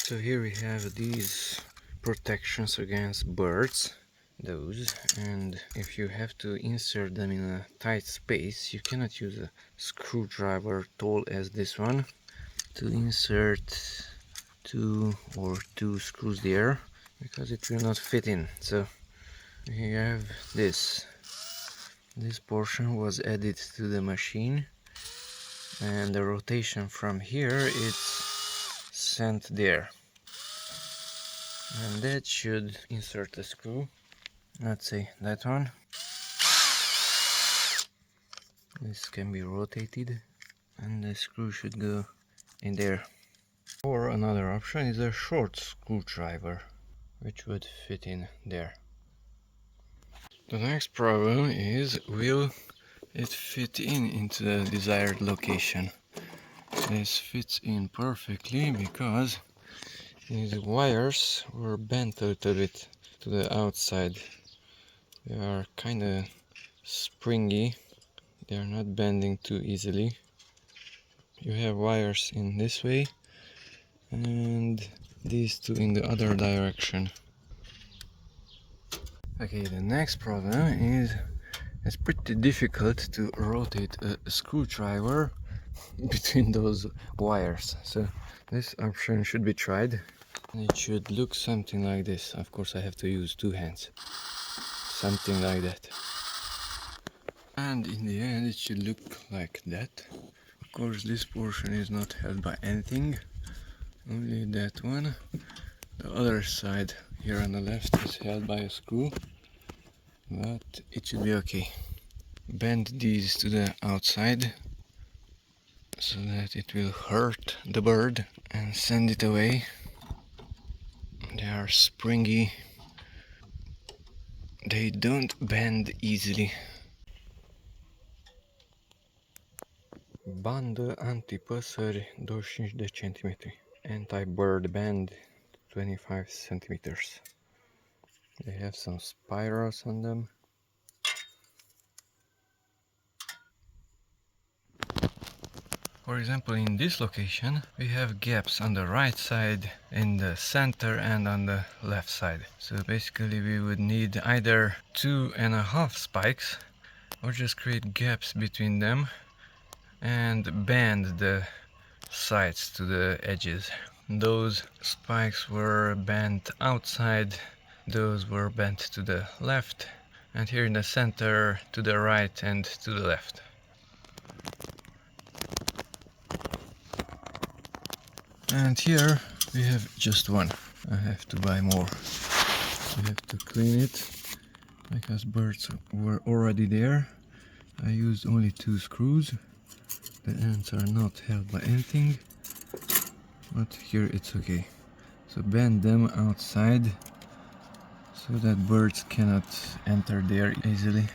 So here we have these protections against birds, those, and if you have to insert them in a tight space, you cannot use a screwdriver tall as this one to insert two screws there, because it will not fit in. So we have this portion was added to the machine, and the rotation from here is sent there, and that should insert the screw. Let's say that one. This can be rotated and the screw should go in there. Or another option is a short screwdriver, which would fit in there. The next problem is, will it fit into the desired location? This fits in perfectly because these wires were bent a little bit to the outside. They are kind of springy. They are not bending too easily. You have wires in this way and these two in the other direction. Okay, the next problem is it's pretty difficult to rotate a screwdriver between those wires. So this option should be tried. It should look something like this. Of course I have to use two hands. Something like that. And in the end it should look like that. Of course this portion is not held by anything, only that one. The other side here on the left is held by a screw, but it should be okay. Bend these to the outside so that it will hurt the bird and send it away. They are springy. They don't bend easily. Bandă antipăsări 25 de centimetri. Anti-bird band 25 centimeters. They have some spirals on them. For example, in this location we have gaps on the right side, in the center and on the left side. So basically we would need either 2.5 spikes or just create gaps between them and bend the sides to the edges. Those spikes were bent outside, those were bent to the left, and here in the center to the right and to the left. And here we have just one. I have to buy more. I have to clean it because birds were already there. I used only 2 screws. The ends are not held by anything, but here it's okay. So bend them outside so that birds cannot enter there easily.